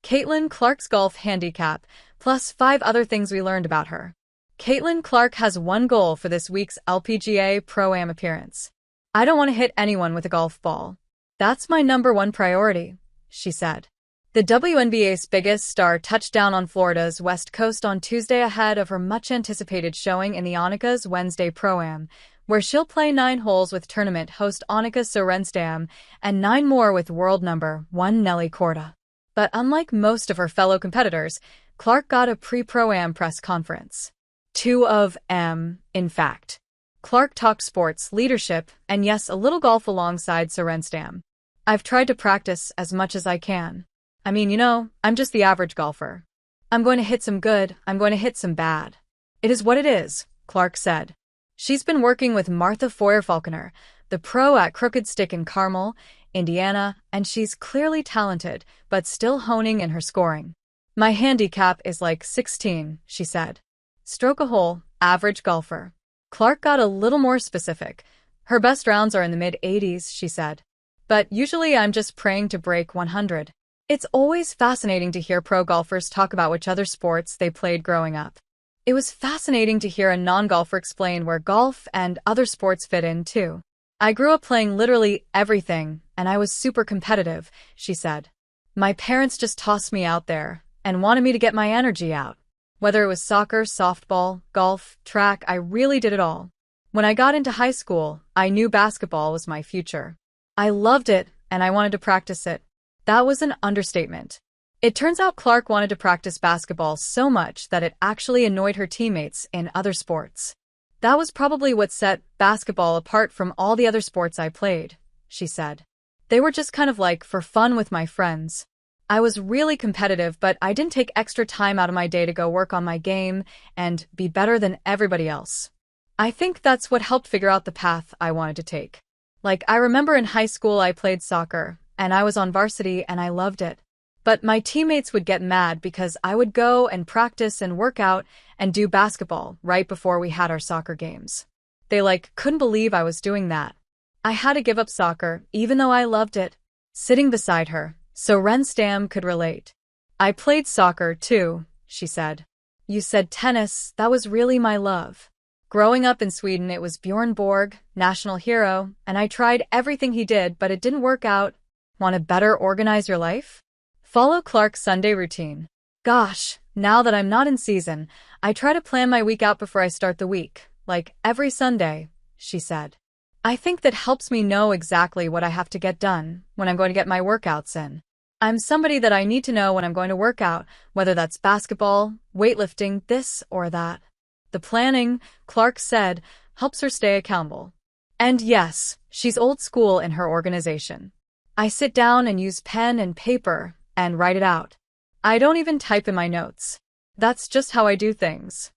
Caitlin Clark's golf handicap, plus 5 other things we learned about her. Caitlin Clark has one goal for this week's LPGA Pro-Am appearance. "I don't want to hit anyone with a golf ball. That's my #1 priority," she said. The WNBA's biggest star touched down on Florida's West Coast on Tuesday ahead of her much-anticipated showing in the Annika's Wednesday Pro-Am, where she'll play 9 holes with tournament host Annika Sorenstam and 9 more with world #1 Nelly Korda. But unlike most of her fellow competitors, Clark got a pre-Pro-Am press conference. 2 of them, in fact. Clark talked sports, leadership, and yes, a little golf alongside Sorenstam. "I've tried to practice as much as I can. I mean, I'm just the average golfer. I'm going to hit some good, I'm going to hit some bad. It is what it is," Clark said. She's been working with Martha Foyer-Falconer, the pro at Crooked Stick in Carmel, Indiana, and she's clearly talented, but still honing in her scoring. "My handicap is like 16, she said. "Stroke a hole, average golfer." Clark got a little more specific. "Her best rounds are in the mid-80s, she said. "But usually I'm just praying to break 100. It's always fascinating to hear pro golfers talk about which other sports they played growing up. It was fascinating to hear a non-golfer explain where golf and other sports fit in, too. "I grew up playing literally everything, and I was super competitive," she said. "My parents just tossed me out there and wanted me to get my energy out. Whether it was soccer, softball, golf, track, I really did it all. When I got into high school, I knew basketball was my future. I loved it, and I wanted to practice it." That was an understatement. It turns out Clark wanted to practice basketball so much that it actually annoyed her teammates in other sports. "That was probably what set basketball apart from all the other sports I played," she said. "They were just kind of like for fun with my friends. I was really competitive, but I didn't take extra time out of my day to go work on my game and be better than everybody else. I think that's what helped figure out the path I wanted to take. Like, I remember in high school I played soccer, and I was on varsity and I loved it. But my teammates would get mad because I would go and practice and work out and do basketball right before we had our soccer games. They couldn't believe I was doing that. I had to give up soccer, even though I loved it." Sitting beside her, Sorenstam could relate. "I played soccer too," she said. "You said tennis, that was really my love. Growing up in Sweden, it was Bjorn Borg, national hero, and I tried everything he did, but it didn't work out. Want to better organize your life? Follow Clark's Sunday routine. Gosh, now that I'm not in season, I try to plan my week out before I start the week, like every Sunday," she said. "I think that helps me know exactly what I have to get done when I'm going to get my workouts in. I'm somebody that I need to know when I'm going to work out, whether that's basketball, weightlifting, this or that. The planning," Clark said, "helps her stay accountable. And yes, she's old school in her organization. I sit down and use pen and paper and write it out. I don't even type in my notes. That's just how I do things.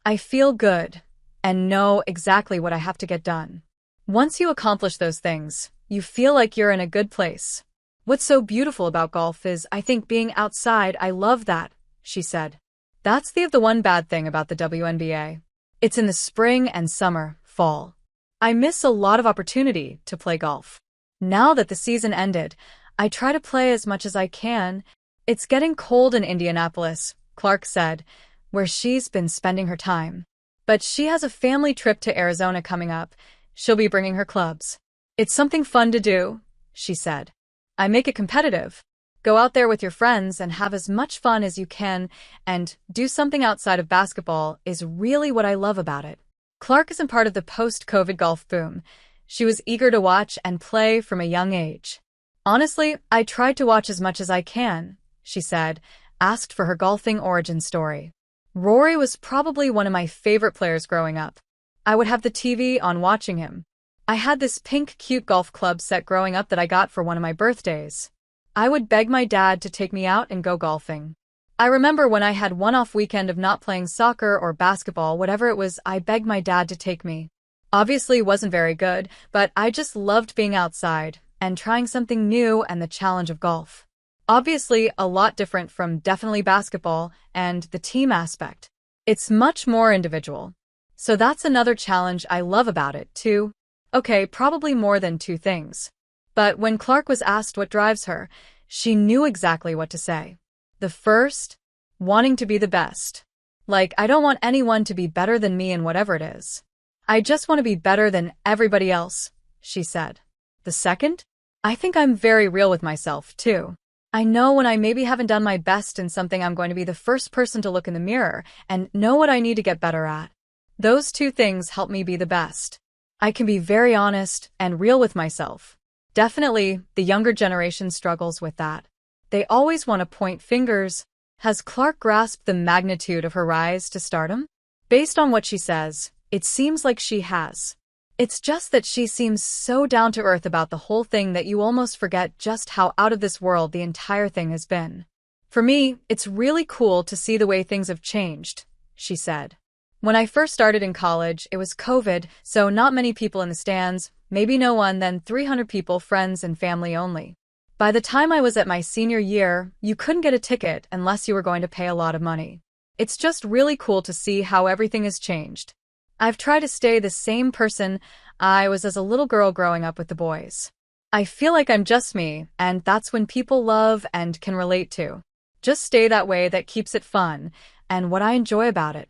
I feel good and know exactly what I have to get done. Once you accomplish those things, you feel like you're in a good place. What's so beautiful about golf is, I think, being outside. I love that," she said. "That's the one bad thing about the WNBA. It's in the spring and summer, fall. I miss a lot of opportunity to play golf. Now that the season ended, I try to play as much as I can. It's getting cold in Indianapolis," Clark said, "where she's been spending her time. But she has a family trip to Arizona coming up. She'll be bringing her clubs. It's something fun to do," she said. "I make it competitive. Go out there with your friends and have as much fun as you can, and do something outside of basketball is really what I love about it." Clark isn't part of the post-COVID golf boom. She was eager to watch and play from a young age. "Honestly, I tried to watch as much as I can," she said, asked for her golfing origin story. "Rory was probably one of my favorite players growing up. I would have the TV on watching him. I had this pink cute golf club set growing up that I got for one of my birthdays. I would beg my dad to take me out and go golfing. I remember when I had one off weekend of not playing soccer or basketball, whatever it was, I begged my dad to take me. Obviously it wasn't very good, but I just loved being outside and trying something new and the challenge of golf. Obviously a lot different from definitely basketball and the team aspect. It's much more individual. So that's another challenge I love about it, too. Okay, probably more than 2 things. But when Clark was asked what drives her, she knew exactly what to say. The first, wanting to be the best. Like, I don't want anyone to be better than me in whatever it is. I just want to be better than everybody else, she said. The second, I think I'm very real with myself, too. I know when I maybe haven't done my best in something, I'm going to be the first person to look in the mirror and know what I need to get better at. Those two things help me be the best. I can be very honest and real with myself. Definitely, the younger generation struggles with that. They always want to point fingers. Has Clark grasped the magnitude of her rise to stardom? Based on what she says, it seems like she has. It's just that she seems so down to earth about the whole thing that you almost forget just how out of this world the entire thing has been. For me, it's really cool to see the way things have changed, she said. When I first started in college, it was COVID, so not many people in the stands, maybe no one, then 300 people, friends and family only. By the time I was at my senior year, you couldn't get a ticket unless you were going to pay a lot of money. It's just really cool to see how everything has changed. I've tried to stay the same person I was as a little girl growing up with the boys. I feel like I'm just me, and that's when people love and can relate to. Just stay that way, that keeps it fun, and what I enjoy about it.